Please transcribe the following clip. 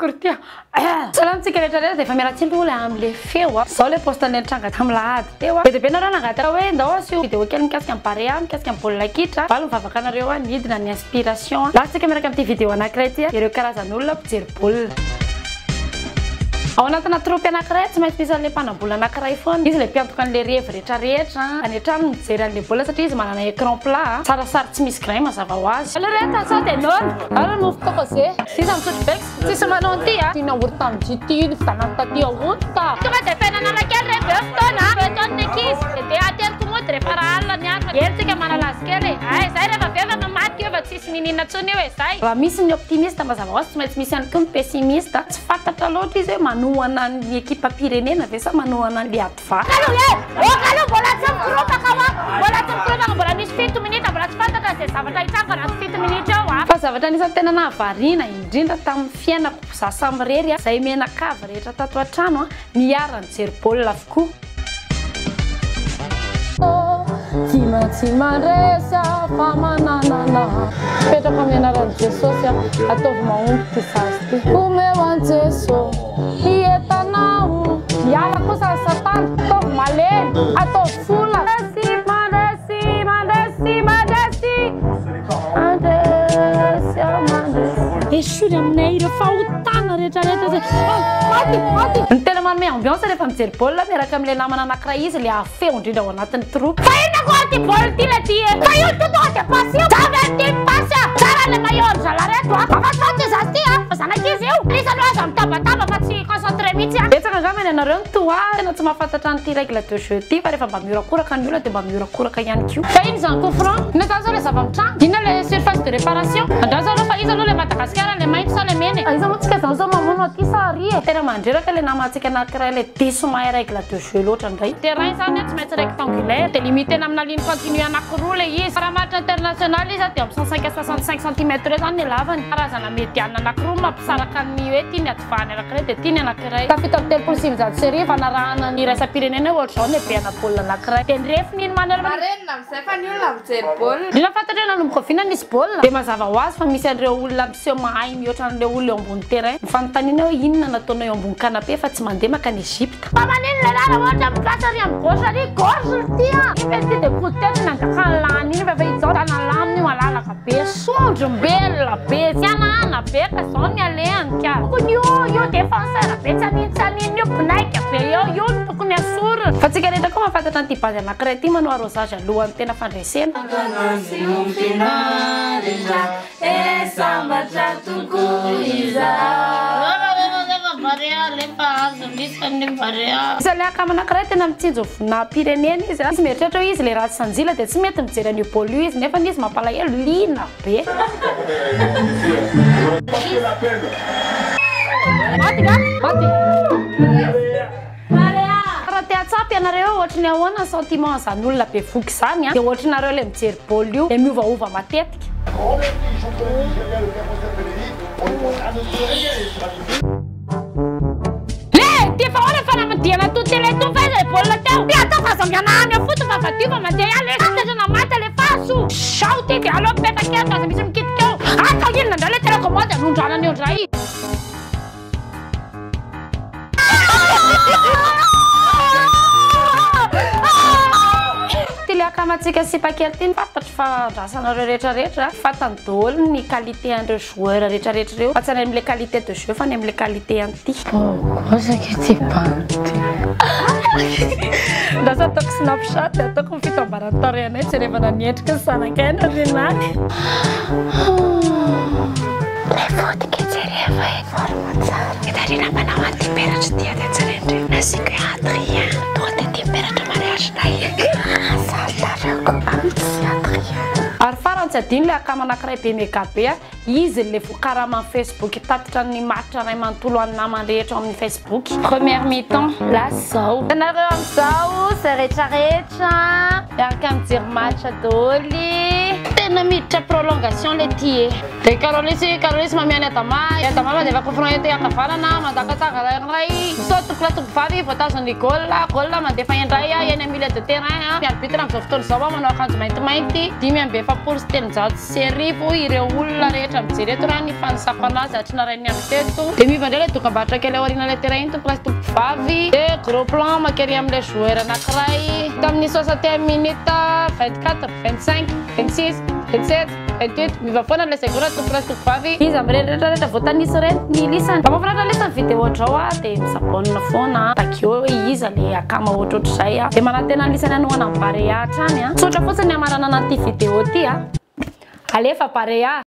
kurtia. Salam tsika rehetra dia efa miaratsy olo am'le feo. Zao le postan'ny tranga tamin'ny lahady teo. Be dia nareo nangata hoe ndao asio vidéo kely mikasika amin'ny Baréa, mikasika amin'ny baolina kitra. Valo mivavaka anareo nidina ny inspiration. Lasitsika miaraka amin'ity vidéo anankiray ity ireo karazan'olona mpijery baolina. Ao anatina troupe anankiray tsy maintsy misy an'ilay mpanambola anankiray foana. Izy le mpiantoka an'ilay revy rehetrarehetra any an-trano mijery an'ilay baolina satria izy manana écran plat. Sarasary tsy misy grain mazava ho azy. Allo rehetra sao dia nono. Allo mofotoko zay. Sisa misotro beky. Tsisy manao an'ity a. Tina orta amin'ny GT iny fitanany taty orta. Tonga dia fiainana kely revy fotoana. Fetaon'ny ankizy. Dia ateriko mody rehefa raha alina ny andro. Heritsika manalazy kely. Ay, zay rehefa veva mamaty eo fa tsisy mininana tsony eo e zay. Raha misy ny optimiste mazava ho azy tsy maintsy misy ihany koa ny pessimiste. Tsy fantatra loatra izy hoe manohana ny ekipa pirenena ve sa manohana ny adva. Kalo bola tsapkroka kama. Bola tsapkroka bola misy 7 minitra bola tsy fantatra zay zavatra hitrango raha 7 minitra eo a. Fa zavatra anisany tena nahavariana indrindra tamin'ny fiainako za samy rery zay menakava rehetra tato an-trano miara nijery baolina avokoa. Tsy mandresa fa mananana petraka amin'ny anaran'i Jesosy ataovy mahomby ty sasy ty. Omeo an Jeso hientanao miala kosa satana ataovy malemy ataovy fola. Esory aminay ireo fahotana rehetrarehetra zay. Ny tena manome ambiance rehefa mijery baolina miaraka amin'ilay namana anankiray izy le afeo indrindra ao anatin'ny troupe. Fa ina koa ty baolina ty le ty e. Fa io ty tonga dia pasio. Zavy ty pasio. Tsara le maillot zalareto a. Mafatsy zazy ty a. Fa zanak'izy io. Lisany azy mitabataba fa tsy concentré mihitsy a. Betsaka angambany ianareo ny toa tena tsy mahafantatra an'ity règle de jeu ty fa rehefa mba miorakoraka ny olona dia mba miorakoraka ihany koa. Fa iny zany coup franc. Ina zany zao le zava-mitranga. Ina le surface de réparation. Andraza aloha fa izy aloha le Madagascar le maitso sa le mene. Izy moa tsika zany zao mamono aty sary e. Tena mandreraka le namantsika anankiray le diso mahay règle de jeu loatra indray. Terrain zany tsy maintsy rectangulaire. Dia limité amina ligne continue anankiroa le izy. Raha match international izy dia amin'ny 65 à 65 cm zany ny lavany. Karazana médiane anankiroa mampisaraka ny hoe ty ny advany anankiray dia ty ny anankiray. Tafita amin'ny telopolo sivy zato série fanarahana ny iraisam-pirenena ohatra zao ny be ana baolina anankiray. Dia nirefy ny manarana. Marenina amin'izay fa ny olona mijery baolina. Dina fantatra nanomboka viana nisy baolina. Dia mazava ho azy fa misy an'ireo olona miseho mahay mihoatra an'ilay olona eo ambony terrain. Mifanontaniana hoe inona nataonao eo ambony canapé fa tsy mandeha makany Egypte. Fa manino le lara ohatra place ary amin'ny gauche ary gauche ty a. Iny dia coup de tête nandaka ny lany iny fa izao tana laminy malalaka be. Sondrombelona be. Sianana be ka zao ny alehany ka. Io défenseur be tsaninitsaniny io pinaika be io tokony asorina. Fa tsika rehetra koa mahafantatra an'ity base anankiray ty manao arrosage alohan'ny tena fandresena. Izy le akama anankiray tena mitsinjo na pirenena izy. Izy mieritreritra hoe izy le raha sanjila dia tsy mety mijery an'io baolina io izy nefa izy mampalahelo lina be. Raha te hatsapy ianareo ohatry ny ahoana sentiment zany olona be voky zany a. Dia ohatry nareo le mijery baolina io le miovaova matetika. Ty efa ora fa namadiana tutte le tue fai baolina teo. Ty atao fa zambianahany eo foto fa vadio fa mandeha le tantatra namata le faso. Sao ty dia aloha mipetaka eo fa misy mikitika eo. Atao inona indray le telecommande anondranany eo indray. Akamatsika sipakely ty fantatra fa andrasanareo rehetrarehetra fantany daholo ny qualité an'ireo joueur rehetrarehetra reo fa tsy any amin'ilay qualité de jeu fa ny amin'ilay qualité an'ity. Gosaka ty banty. Ndasa ataoko snapchat ataoko fitambaran-tare anay tsy rehefa nanihetrika ny sanakay na renany. Le vodika jerefa e formatsara. Itarina manao antiperatra ty aty tsarendreo. Nasiko Adrien. Tonga dia tiperatra mariage nay. Ary farany tsy adino le akama anankiray be mega be izy le vokarama amin'ny Facebook tatitra ny match ray manontolo any namany rehetra amin'ny Facebook. Première mi-temps lazao. Ianareo amin'izao zay rehetrarehetra miaraka mijery match daholy. enina miditra prolongation le ty de Carolis mamiany atamay de vakofront ety akavarana mandakataka ray misaotroko vavy voatazony gol mandefa indray eny milieu de terrain miarbitre am'izao fotoana zao manao akanjo maintimainty 5 sy 3 sy arivo ireo olona rehetra mijery eto raha ny fanisako anazy atrinaray ny amin'ny teto de mivandray le dokam-barotra kely aoriana le terrain tompo tompo vavy de gros plan makery am'le joueur anankiray tamin'ny 60 minutes 24 25 26 27 28 mivafoana le segura tompo vavy izy amrehetra voatanisy reny ny lisany mampafratra lisany vidéo drao de misabonina foana Tagueo izy le akama ohatrohatry zay de manatena lisany anoana Baréa trany sotra fotsiny amarana anaty vidéo ty alefa Baréa